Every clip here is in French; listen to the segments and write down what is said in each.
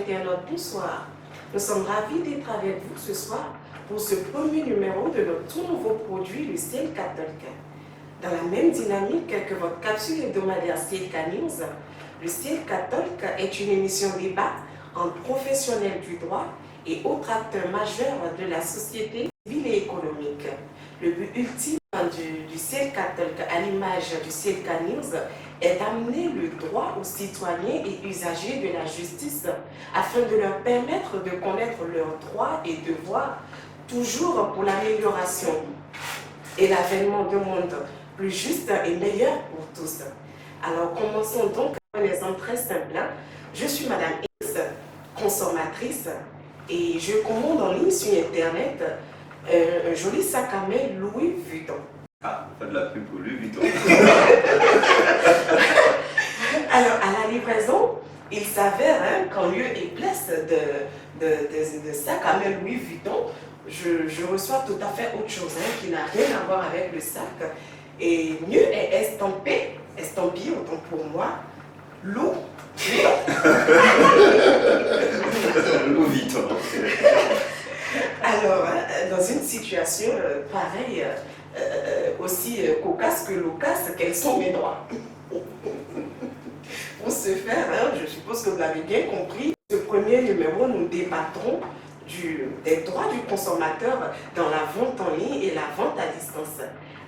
internautes, bonsoir. Nous sommes ravis d'être avec vous ce soir pour ce premier numéro de notre tout nouveau produit, le Ciel Catholique. Dans la même dynamique que votre capsule hebdomadaire Cielka News, le Ciel Catholique est une émission débat entre professionnels du droit et autres acteurs majeurs de la société civile et économique. Le but ultime du Ciel Catholique, à l'image du Cielka News, est d'amener le droit aux citoyens et usagers de la justice afin de leur permettre de connaître leurs droits et devoirs, toujours pour l'amélioration et l'avènement d'un monde plus juste et meilleur pour tous. Alors commençons donc par un exemple très simple. Je suis Madame X, consommatrice, et je commande en ligne sur Internet un joli sac à main Louis Vuitton. Ah, on fait de la pub pour Louis Vuitton. Alors, à la livraison, il s'avère qu'en lieu et place de sac à main Louis Vuitton, je reçois tout à fait autre chose qui n'a rien à voir avec le sac. Et mieux est estampillé autant pour moi, Louis Vuitton. Louis Vuitton. Alors, dans une situation pareille, aussi cocasse que loquace, quels sont mes droits? Pour ce faire, je suppose que vous l'avez bien compris, ce premier numéro, nous débattrons des droits du consommateur dans la vente en ligne et la vente à distance.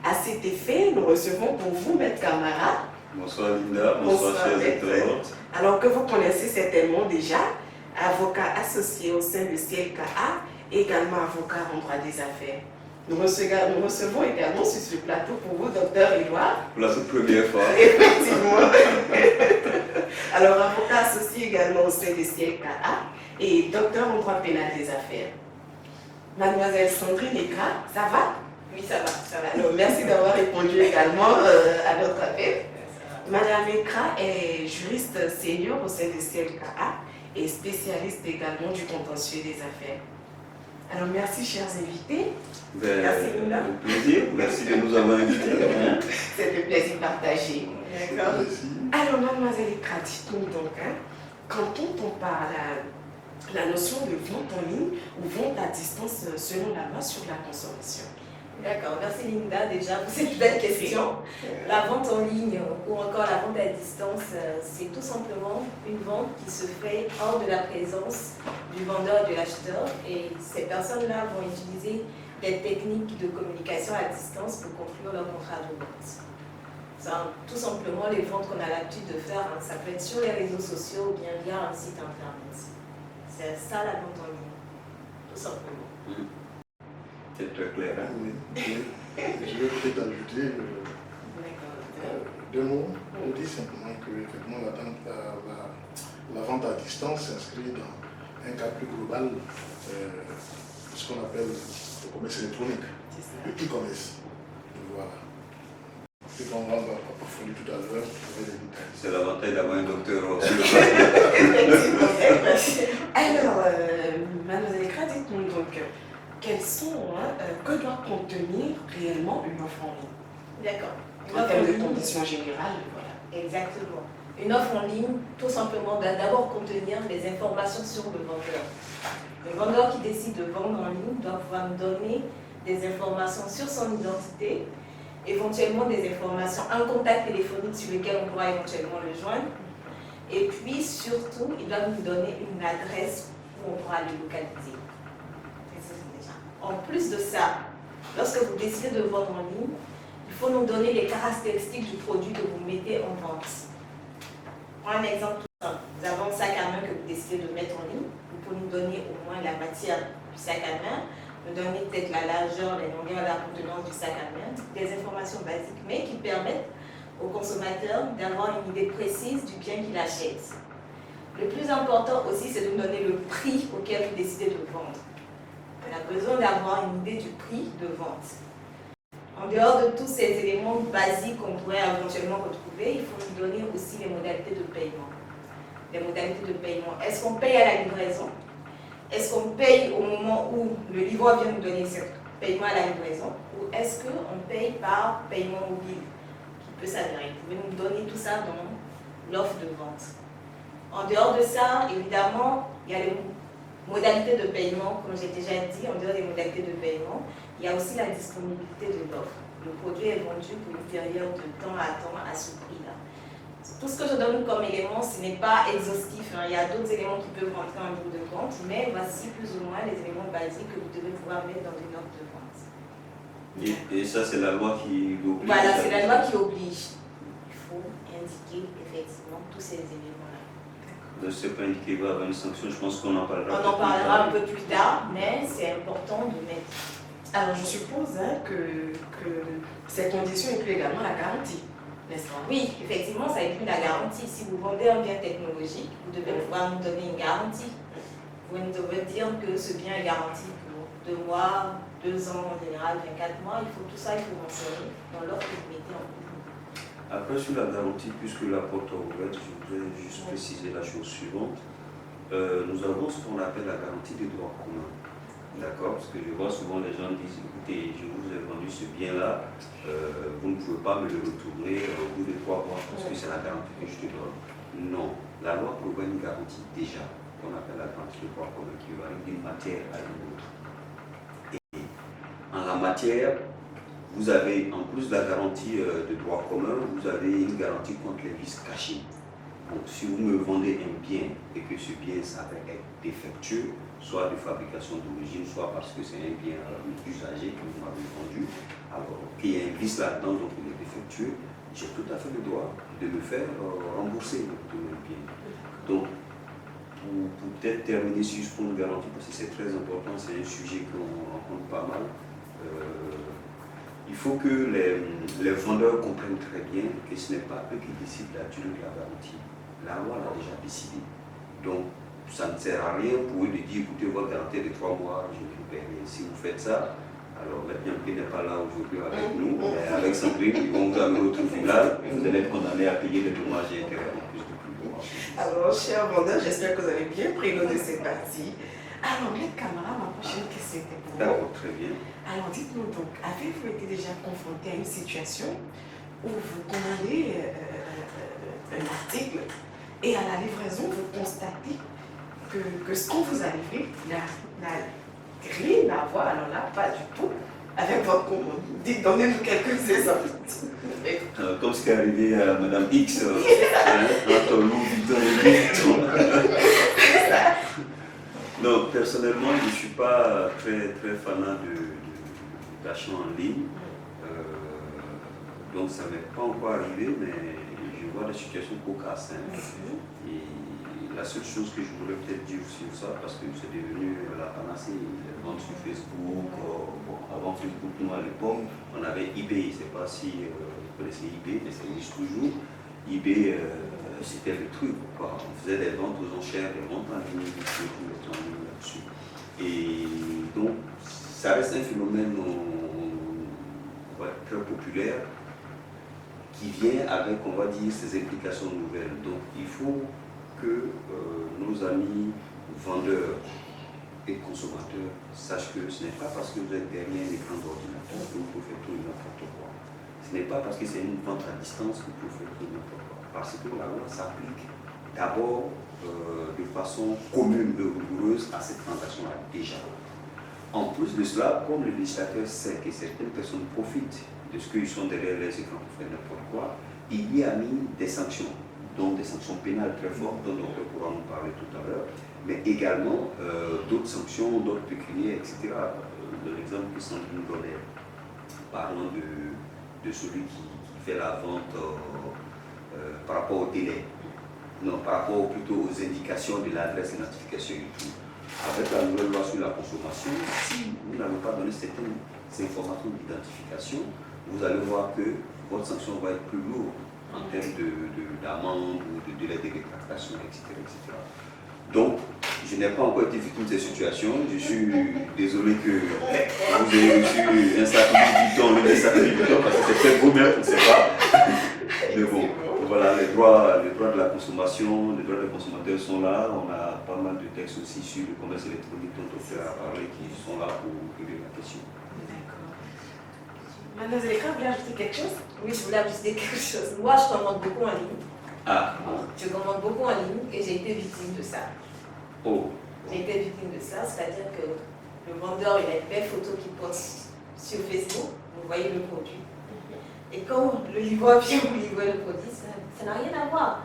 À cet effet, nous recevons pour vous, Maître Camara. Bonsoir Linda, bonsoir chers internautes. Alors que vous connaissez certainement déjà, avocat associé au sein de Cielka, également avocat en droit des affaires. Nous recevons également sur ce plateau pour vous, docteur Édouard. Pour la toute première fois. Effectivement. Alors, avocat associé également au sein de Cielka et docteur en droit pénal des affaires. Mademoiselle Sandrine Ekra, ça va? Oui, ça va. Alors, merci d'avoir répondu également à notre appel. Madame Ekra est juriste senior au sein de Cielka et spécialiste également du contentieux des affaires. Alors, merci, chers invités. Merci, Linda. Plaisir. Merci de nous avoir invités. C'est un plaisir partagé. D'accord. Alors, mademoiselle Ekra, dites-nous donc, quand on parle la notion de vente en ligne ou vente à distance selon la loi sur la consommation. D'accord, merci Linda déjà pour cette belle question. La vente en ligne ou encore la vente à distance, c'est tout simplement une vente qui se fait hors de la présence du vendeur et de l'acheteur. Et ces personnes-là vont utiliser des techniques de communication à distance pour conclure leur contrat de vente. Tout simplement les ventes qu'on a l'habitude de faire, ça peut être sur les réseaux sociaux ou bien via un site internet. C'est ça la vente en ligne, tout simplement. C'est très clair. Oui. Je vais peut-être ajouter deux mots. On dit simplement que effectivement, la vente à distance s'inscrit dans un cas plus global, ce qu'on appelle le commerce électronique, le e-commerce. Voilà. Et on va approfondir tout à l'heure, je vais les détails. C'est l'avantage d'avoir un docteur sur le plateau. Alors, mademoiselle Ekra, dites-nous donc, que doit contenir réellement une offre en ligne? D'accord. En termes de conditions générales, voilà. Exactement. Une offre en ligne, tout simplement, doit d'abord contenir des informations sur le vendeur. Le vendeur qui décide de vendre en ligne doit pouvoir nous donner des informations sur son identité, éventuellement des informations, un contact téléphonique sur lequel on pourra éventuellement le joindre. Et puis, surtout, il doit nous donner une adresse où on pourra le localiser. En plus de ça, lorsque vous décidez de vendre en ligne, il faut nous donner les caractéristiques du produit que vous mettez en vente. Pour un exemple tout simple, vous avez un sac à main que vous décidez de mettre en ligne. Vous pouvez nous donner au moins la matière du sac à main, nous donner peut-être la largeur, les longueurs, la contenance du sac à main, des informations basiques, mais qui permettent au consommateur d'avoir une idée précise du bien qu'il achète. Le plus important aussi, c'est de nous donner le prix auquel vous décidez de vendre. On a besoin d'avoir une idée du prix de vente. En dehors de tous ces éléments basiques qu'on pourrait éventuellement retrouver, il faut nous donner aussi les modalités de paiement. Les modalités de paiement. Est-ce qu'on paye à la livraison? Est-ce qu'on paye au moment où le livreur vient nous donner ce paiement à la livraison? Ou est-ce qu'on paye par paiement mobile qui peut s'avérer? Vous pouvez nous donner tout ça dans l'offre de vente. En dehors de ça, évidemment, Il y a les modalités de paiement, comme j'ai déjà dit, en dehors des modalités de paiement, il y a aussi la disponibilité de l'offre. Le produit est vendu pour une période de temps à ce prix-là. Tout ce que je donne comme élément, ce n'est pas exhaustif. Il y a d'autres éléments qui peuvent rentrer en ligne de compte, mais voici plus ou moins les éléments basiques que vous devez pouvoir mettre dans une offre de vente. Et ça, c'est la loi qui oblige. Voilà, c'est la loi qui oblige. Il faut indiquer effectivement tous ces éléments-là. Ne sais pas indiqué, il va y avoir une sanction, je pense qu'on en parlera. On en parlera un peu plus tard, mais c'est important de mettre. Alors, je suppose que ces conditions incluent également la garantie, n'est-ce pas? Oui, effectivement, ça inclut la garantie. Si vous vendez un bien technologique, vous devez pouvoir nous donner une garantie. Vous devez dire que ce bien est garanti pour 2 mois, 2 ans en général, 24 mois. Il faut tout ça, il faut mentionner dans l'offre que vous mettez en place. Après, sur la garantie, puisque la porte est ouverte, je voudrais juste préciser la chose suivante. Nous avons ce qu'on appelle la garantie des droits communs. D'accord? Parce que je vois souvent les gens disent, écoutez, je vous ai vendu ce bien-là, vous ne pouvez pas me le retourner au bout de 3 mois parce que c'est la garantie que je te donne. Non, la loi prévoit une garantie déjà, qu'on appelle la garantie de droit commun, qui varie d'une matière à une autre. Et en la matière, vous avez, en plus de la garantie de droit commun, vous avez une garantie contre les vices cachés. Donc, si vous me vendez un bien et que ce bien s'avère être défectueux, soit de fabrication d'origine, soit parce que c'est un bien usagé que vous m'avez vendu, alors qu'il y a un vice là-dedans, donc il est défectueux, j'ai tout à fait le droit de me faire rembourser de mon bien. Donc, pour peut-être terminer sur ce point de garantie, parce que c'est très important, c'est un sujet qu'on rencontre pas mal, il faut que les vendeurs comprennent très bien que ce n'est pas eux qui décident la durée de la garantie. La loi l'a déjà décidé. Donc, ça ne sert à rien pour eux de dire, écoutez, votre garantie est de 3 mois, je ne vous paie rien. Si vous faites ça, alors maintenant, il n'est pas là aujourd'hui avec nous, mais avec Sandrine, ils vont vous amener au tribunal et vous allez être condamné à payer des dommages et intérêts en plus de plus loin. Alors, chers vendeurs, j'espère que vous avez bien pris note de cette partie. Alors, les camarades, ma prochaine question était pour vous. D'accord, très bien. Alors, dites-nous donc, avez-vous été déjà confronté à une situation où vous commandez un article et à la livraison, vous constatez que ce qu'on vous a livré n'a rien à voir, alors là, pas du tout, avec votre commande. Dites, donnez-nous quelques exemples. Comme ce qui est arrivé à Madame X, entre Louis Vuitton et Vuitton. Non, personnellement, je ne suis pas très fanat d'achat en ligne. Donc ça ne m'est pas encore arrivé, mais je vois des situations cocasses. Et la seule chose que je voulais peut-être dire sur ça, parce que c'est devenu la panacée, les ventes sur Facebook. Avant Facebook, nous à l'époque, on avait eBay. Je ne sais pas si vous connaissez eBay, mais ça existe toujours. eBay, c'était le truc. Quoi. On faisait des ventes aux enchères, des ventes en ligne, tout mettre en ligne là-dessus. Et donc, ça reste un phénomène très populaire qui vient avec, on va dire, ces implications nouvelles. Donc, il faut que nos amis vendeurs et consommateurs sachent que ce n'est pas parce que vous êtes derrière un écran d'ordinateur que vous pouvez faire tout et n'importe quoi. Ce n'est pas parce que c'est une vente à distance que vous pouvez faire tout et n'importe quoi. Parce que la loi s'applique d'abord de façon commune et rigoureuse à cette transaction-là déjà. En plus de cela, comme le législateur sait que certaines personnes profitent de ce qu'ils sont derrière les écrans pour faire n'importe quoi, il y a mis des sanctions, donc des sanctions pénales très fortes, dont on pourra nous parler tout à l'heure, mais également d'autres sanctions, d'autres pécuniaires, etc. De l'exemple que Sandrine donnait, parlant de celui qui fait la vente par rapport au délai, non, par rapport plutôt aux indications de l'adresse et notification et tout. Avec la nouvelle loi sur la consommation, si vous n'avez pas donné certaines informations d'identification, vous allez voir que votre sanction va être plus lourde en termes d'amende ou de délai de rétractation, etc., etc. Donc, je n'ai pas encore été victime de cette situation. Je suis désolé que vous ayez reçu un sac de Vuitton, un sac de Vuitton, parce que c'est très beau, mais on ne sait pas. Mais bon, voilà, les droits de la consommation, les droits des consommateurs sont là. On a pas mal de textes aussi sur le commerce électronique dont on fait parler qui sont là pour régler la question. D'accord. Mademoiselle Eka, vous voulez ajouter quelque chose? Oui, je voulais ajouter quelque chose. Moi, je commande beaucoup en ligne. Ah. Je commande beaucoup en ligne et j'ai été victime de ça. Oh. ça, c'est-à-dire que le vendeur, il a une belle photo qu'il poste sur Facebook, vous voyez le produit. Et quand le livreur vient vous livrer le produit, ça n'a rien à voir.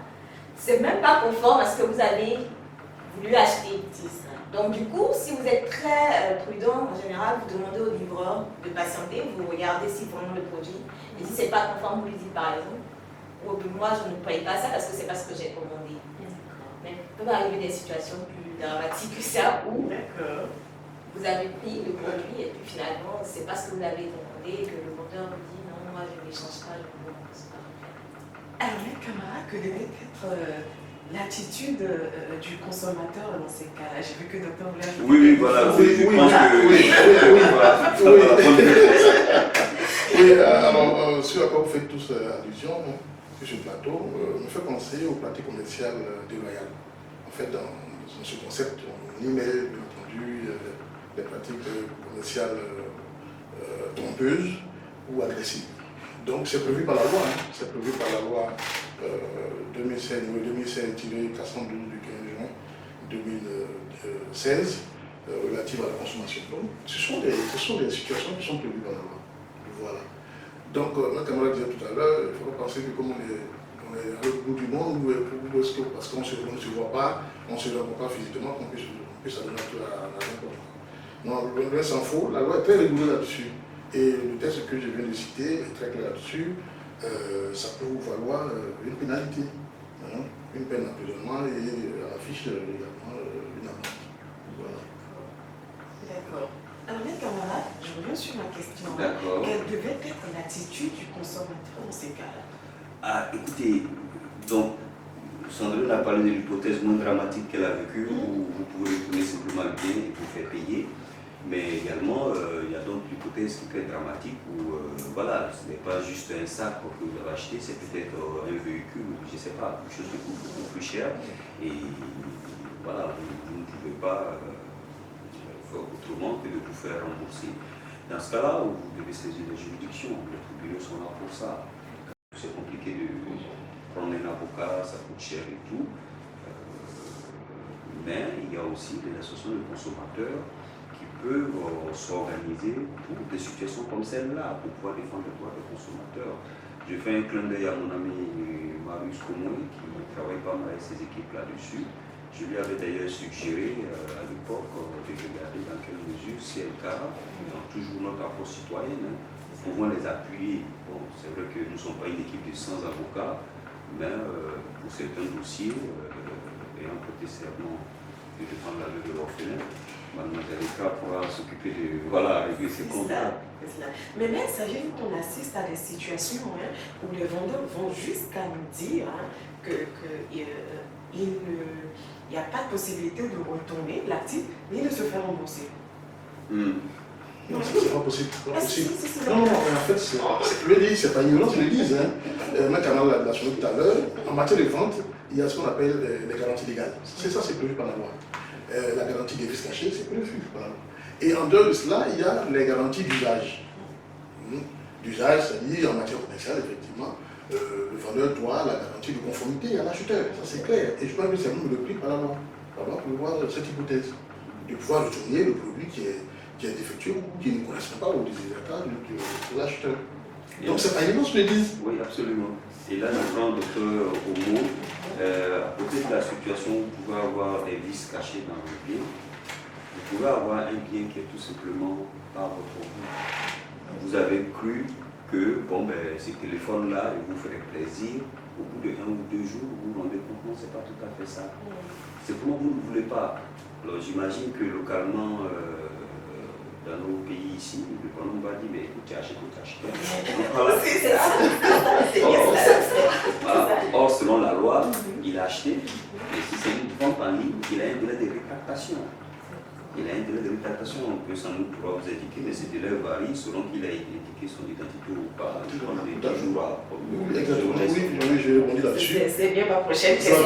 C'est même pas conforme à ce que vous avez voulu acheter. Donc du coup, si vous êtes très prudent, en général, vous demandez au livreur de patienter, vous regardez s'il vend le produit. Et si ce n'est pas conforme, vous lui dites par exemple, oh, moi je ne paye pas ça parce que c'est pas ce que j'ai commandé. Mais il peut arriver des situations plus dramatiques que ça où vous avez pris le produit et puis finalement, c'est pas ce que vous avez demandé et que le vendeur vous dit non, moi je ne l'échange pas, je ne pense pas. Alors, mes camarades, que devait être l'attitude du consommateur dans ces cas-là? J'ai vu que Dr. Blair... Oui, voilà, je pense que... Oui, alors, ce à quoi vous faites tous allusion, sur ce plateau, me fait penser au pratique commercial déloyal. En fait, dans ce concept, on y met, bien entendu, des pratiques commerciales trompeuses ou agressives. Donc c'est prévu par la loi, c'est prévu par la loi 2016-412 du 15 juin 2016 relative à la consommation. Donc ce sont des situations qui sont prévues par la loi. Voilà. Donc notre camarade disait tout à l'heure, il ne faut pas penser que comme on est à l'autre bout du monde, parce qu'on ne se voit pas, on ne se voit pas physiquement, qu'on puisse aller à n'importe quoi. Non, loin s'en faut, la loi est très rigoureuse là-dessus. Et le texte que je viens de citer est très clair là-dessus. Ça peut vous valoir une pénalité, une peine d'emprisonnement et à l'affiche également une amende. Voilà. D'accord. Alors, mes camarades, je reviens sur ma question. D'accord. Quelle devait être l'attitude du consommateur dans ces cas-là? Ah, écoutez, donc, Sandrine a parlé de l'hypothèse moins dramatique qu'elle a vécue, où vous pouvez retourner simplement le bien et vous faire payer. Mais également, il y a donc l'hypothèse qui peut être dramatique où, voilà, ce n'est pas juste un sac que vous avez acheté, c'est peut-être un véhicule, je ne sais pas, quelque chose de beaucoup plus cher. Et voilà, vous ne pouvez pas faire autrement que de vous faire rembourser. Dans ce cas-là, vous devez saisir les juridictions, les tribunaux sont là pour ça. C'est compliqué de prendre un avocat, ça coûte cher et tout. Mais il y a aussi des associations de consommateurs qui peuvent s'organiser pour des situations comme celle-là, pour pouvoir défendre les droits des consommateurs. Je fais un clin d'œil à mon ami Marius Comoy, qui travaille pas mal avec ses équipes là-dessus. Je lui avais d'ailleurs suggéré à l'époque de regarder dans quelle mesure CLK, donc toujours notre approche citoyenne, nous pouvons les appuyer. Bon, c'est vrai que nous ne sommes pas une équipe de 100 avocats, mais pour certains dossiers, ayant prêté serment de défendre la veuve de l'orphelin, Mademoiselle Eka pourra s'occuper de régler ses comptes. Mais même, savez-vous qu'on assiste à des situations où les vendeurs vont jusqu'à nous dire qu'il n'y a pas de possibilité de retourner l'actif ni de se faire rembourser. Non, c'est pas possible. Pas possible. Non, en fait, c'est pas ignorant, je le dis. Ma camarade l'a mentionné tout à l'heure. En matière de vente, il y a ce qu'on appelle les garanties légales. C'est ça, c'est prévu par la loi. La garantie des risques cachés, c'est prévu par la loi. Et en dehors de cela, il y a les garanties d'usage. D'usage, c'est-à-dire en matière commerciale, effectivement, le vendeur doit la garantie de conformité à l'acheteur. Ça, c'est clair. Et je pense que c'est même le prix par la loi. La loi prévoit cette hypothèse de pouvoir retourner le produit qui est défectueux ou qui ne correspond pas au désirata de l'acheteur. Donc c'est pas évident ce que je dis. Oui, absolument. Et là, je prends docteur Homo. À côté de la situation où vous pouvez avoir des vices cachés dans le bien, vous pouvez avoir un bien qui est tout simplement par votre goût. Vous avez cru que ces téléphones-là, ils vous feraient plaisir. Au bout de 1 ou 2 jours, vous vous rendez compte, non, c'est pas tout à fait ça. C'est comment vous ne voulez pas. Alors j'imagine que localement, dans nos pays ici, le bonhomme va dire, mais écoute, tu achètes ou tu achètes. Voilà. Or, selon la loi, il a acheté, et si c'est une vente en ligne, il a un délai de rétractation. Il a un délai de rétractation, on peut sans doute pouvoir vous indiquer, mais ce délai varie selon qu'il a indiqué son identité ou pas. Oui, je rebondis là-dessus. C'est bien ma prochaine question.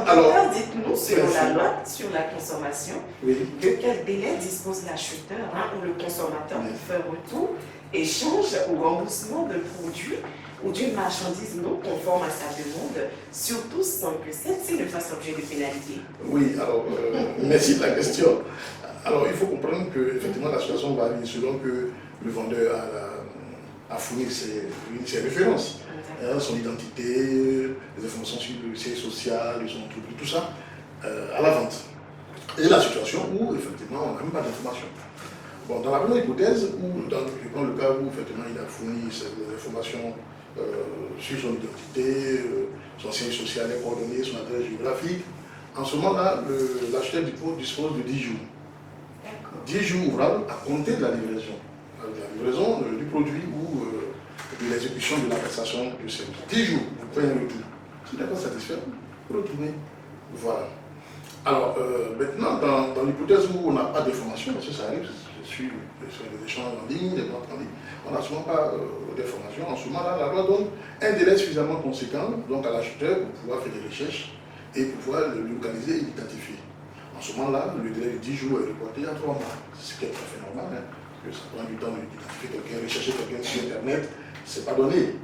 Alors, dites-nous sur la loi, sur la consommation, de quel délai dispose l'acheteur ou le consommateur pour faire retour échange ou remboursement d'un produit ou d'une marchandise non conforme à sa demande, surtout sans que celle-ci ne fasse objet de pénalité? Oui, alors, merci de la question. Alors, il faut comprendre que effectivement la situation varie selon que le vendeur a fourni ses références, son identité, les informations sur le siège social, son entreprise, tout ça, à la vente. Et la situation où, effectivement, on n'a même pas d'informations. Bon, dans la première hypothèse, je prends le cas où, effectivement, il a fourni les informations sur son identité, son siège social, les coordonnées, son adresse géographique, en ce moment-là, l'acheteur dispose de 10 jours. 10 jours ouvrables à compter de la livraison. La livraison du produit ou de l'exécution de la prestation de service. 10 jours, vous prenez un retour. Si vous n'êtes pas satisfait, vous retournez. Voilà. Alors, maintenant, dans l'hypothèse où on n'a pas d'informations, parce que ça arrive, sur les échanges en ligne, les ventes en ligne, on n'a souvent pas d'informations. En ce moment-là, la loi donne un délai suffisamment conséquent donc à l'acheteur pour pouvoir faire des recherches et pour pouvoir le localiser et l'identifier. En ce moment-là, le délai de 10 jours est reporté à 3 mois, ce qui est tout à fait normal, hein, parce que ça prend du temps d'identifier quelqu'un, rechercher quelqu'un sur Internet, c'est pas donné.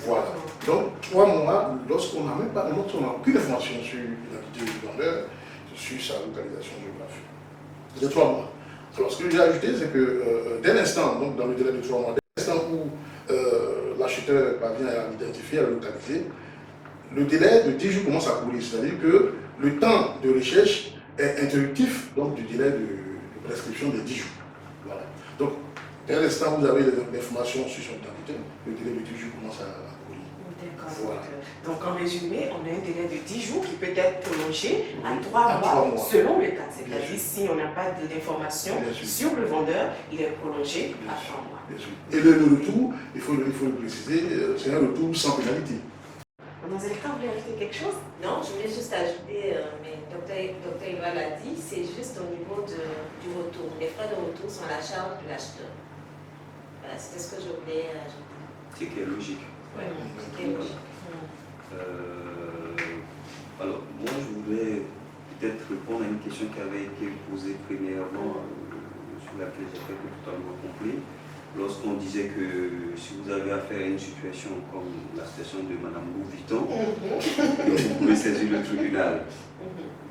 Voilà. Donc, 3 mois, lorsqu'on n'a aucune information sur l'identité du vendeur, sur sa localisation géographique. C'est 3 mois. Alors, ce que j'ai ajouté, c'est que dès l'instant, donc dans le délai de 3 mois, dès l'instant où l'acheteur parvient à l'identifier, à le localiser, le délai de 10 jours commence à courir, c'est-à-dire que le temps de recherche est interruptif donc, du délai de prescription de 10 jours. Voilà. Donc, dès l'instant où vous avez des informations sur son identité, le délai de 10 jours commence à courir. D'accord. Voilà. Donc, en résumé, on a un délai de 10 jours qui peut être prolongé à 3 mois selon le cas. C'est-à-dire, si on n'a pas d'informations sur le vendeur, il est prolongé à 3 mois. Bien sûr. Et le retour, il faut le préciser, c'est un retour sans pénalité. Mademoiselle, vous voulez ajouter quelque chose? Non, je voulais juste ajouter, mais Dr Eva l'a dit, c'est juste au niveau du retour. Les frais de retour sont à la charge de l'acheteur. Voilà, c'était ce que je voulais ajouter. C'est qui est logique. Oui, c'est qui est logique. Alors, moi, je voulais peut-être répondre à une question qui avait été posée premièrement, sur laquelle j'ai pas été totalement compris. Lorsqu'on disait que si vous avez affaire à une situation comme la situation de Mme Louis Vuitton, vous pouvez saisir le tribunal.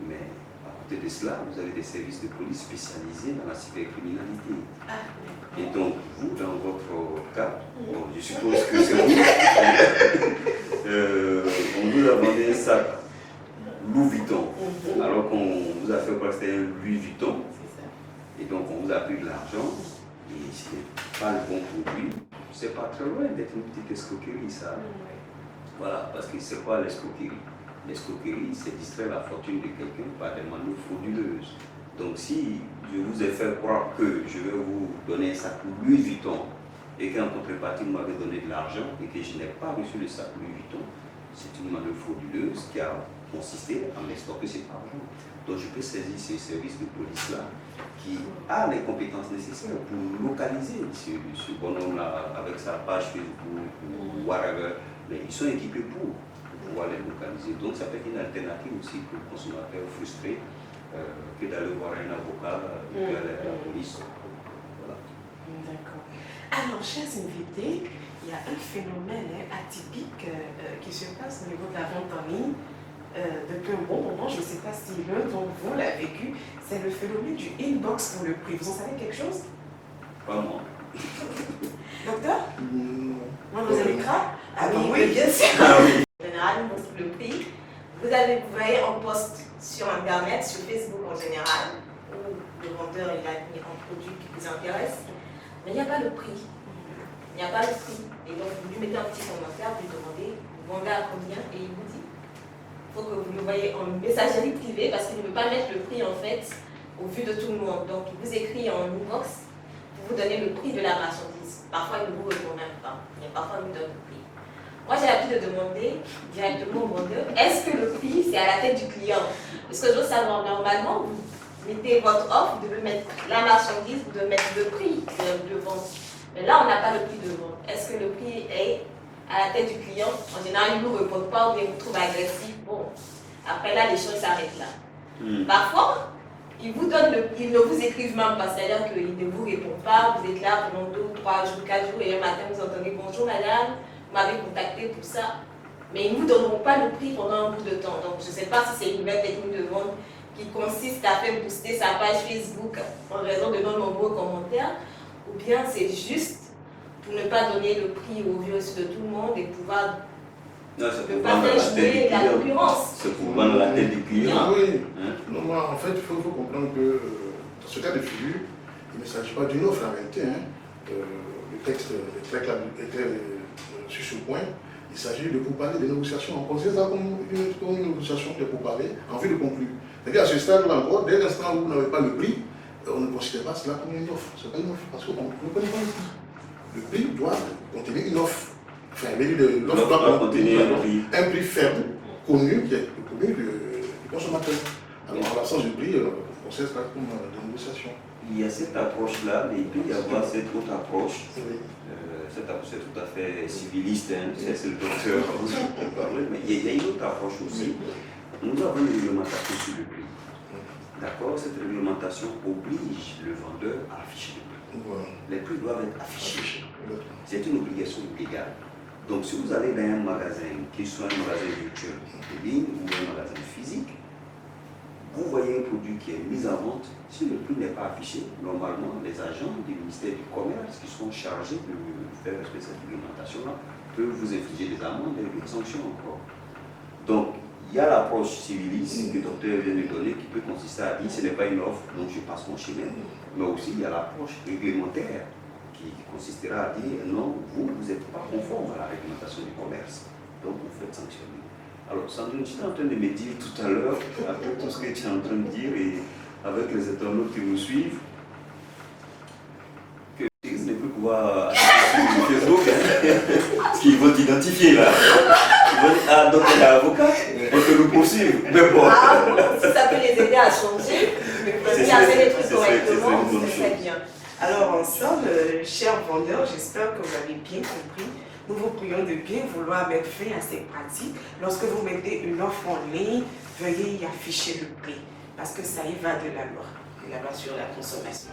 Mais à côté de cela, vous avez des services de police spécialisés dans la cybercriminalité. Et donc, vous, dans votre cas, bon, je suppose que c'est vous, on vous a demandé un sac Louis Vuitton, alors qu'on vous a fait croire que c'était un Louis Vuitton. Et donc, on vous a pris de l'argent. Et ce n'est pas le bon produit, c'est pas très loin d'être une petite escroquerie, ça. Voilà, parce que c'est quoi l'escroquerie? L'escroquerie, c'est distraire la fortune de quelqu'un par des manœuvres frauduleuses. Donc, si je vous ai fait croire que je vais vous donner un sac Louis Vuitton et qu'en contrepartie, vous m'avez donné de l'argent et que je n'ai pas reçu le sac Louis Vuitton, c'est une manœuvre frauduleuse qui a consisté à m'extorquer cet argent. Donc, je peux saisir ces services de police-là qui a les compétences nécessaires pour localiser ce bonhomme-là avec sa page Facebook ou whatever. Mais ils sont équipés pour pouvoir les localiser. Donc ça peut être une alternative aussi pour le consommateur frustré que d'aller voir un avocat et aller à la police. Voilà. D'accord. Alors, chers invités, il y a un phénomène atypique qui se passe au niveau de la vente en ligne. Depuis un bon moment, je ne sais pas si l'un d'entre vous l'a vécu, c'est le phénomène du inbox pour le prix. Vous en savez quelque chose? Pas moi. Docteur? Mademoiselle Ikra? Ah oui, bien sûr. En général, le prix, vous voyez en post sur Internet, sur Facebook en général, où le vendeur il a mis un produit qui vous intéresse, mais il n'y a pas le prix. Il n'y a pas le prix. Et donc, vous lui mettez un petit commentaire, vous lui demandez, vous vendez à combien, et il vous dit. Il faut que vous le voyez en messagerie privée parce qu'il ne veut pas mettre le prix en fait au vu de tout le monde. Donc il vous écrit en inbox pour vous donner le prix de la marchandise. Parfois il ne vous répond même pas, mais parfois il vous donne le prix. Moi j'ai l'habitude de demander directement au vendeur, est-ce que le prix c'est à la tête du client? Parce que je veux savoir, normalement vous mettez votre offre, vous devez mettre la marchandise, vous devez mettre le prix de vente. Mais là on n'a pas le prix de vente. Est-ce que le prix est à la tête du client? En général, il ne vous répond pas ou bien vous trouve agressif. Bon, après là, les choses s'arrêtent là. Parfois, Ils vous donnent, ils ne vous écrivent même pas, c'est-à-dire qu'ils ne vous répondent pas, vous êtes là pendant 2 ou 3 jours, 4 jours, et un matin vous entendez bonjour madame, vous m'avez contacté pour ça. Mais ils ne vous donneront pas le prix pendant un bout de temps. Donc je ne sais pas si c'est une nouvelle technique de vente qui consiste à faire booster sa page Facebook en raison de nos nombreux commentaires, ou bien c'est juste pour ne pas donner le prix au vieux de tout le monde et pouvoir Non, c'est ne pour pas vendre faire la tête jouer du la client. concurrence. C'est pour vendre la tête du client. Ah oui. Hein? Non, moi, en fait, il faut comprendre que dans ce cas de figure, il ne s'agit pas d'une offre en réalité. Hein. Le texte est très clair, sur ce point. Il s'agit de pourparlers, des négociations. On considère ça comme une négociation de pourparlers en vue de conclure. C'est-à-dire à ce stade-là encore, dès l'instant où vous n'avez pas le prix, on ne considère pas cela comme une offre. Ce n'est pas une offre parce qu'on ne connaît pas le prix. Le prix doit contenir une offre. Enfin, l'offre doit contenir un prix ferme, connu, qui est connu du consommateur. Alors, en l'absence de prix, on considère cela comme des négociations. Il y a cette approche-là, mais il peut y avoir cette autre approche. Oui. Cette approche est tout à fait civiliste, hein, c'est le docteur qui peut parler, mais il y a une autre approche aussi. Nous avons une réglementation sur le prix. D'accord? Cette réglementation oblige le vendeur à afficher le prix. Voilà. Les prix doivent être affichés. Exactement. C'est une obligation légale. Donc si vous allez dans un magasin, qu'il soit un magasin virtuel en ligne ou un magasin physique, vous voyez un produit qui est mis en vente, si le prix n'est pas affiché, normalement les agents du ministère du Commerce qui sont chargés de faire respecter cette réglementation-là peuvent vous infliger des amendes et des sanctions encore. Donc il y a l'approche civiliste que le docteur vient de donner qui peut consister à dire ce n'est pas une offre, donc je passe mon chemin. Mais aussi il y a l'approche réglementaire qui consistera à dire non, vous n'êtes pas conforme à la réglementation du commerce, donc vous faites sanctionner. Alors Sandrine, tu es en train de me dire tout à l'heure, après tout ce que tu es en train de dire et avec les internautes qui nous suivent, que tu ne peux pouvoir assister sur Facebook, parce qu'ils vont t'identifier là. Ils vont dire, ah donc elle est avocate, on peut nous poursuivre. Mais bon. Ah, si ça peut les aider à changer, à faire les trucs correctement, c'est très bien. Alors ensemble, chers vendeurs, j'espère que vous avez bien compris. Nous vous prions de bien vouloir mettre fin à ces pratiques. Lorsque vous mettez une offre en ligne, veuillez y afficher le prix, parce que ça y va de la loi sur la consommation.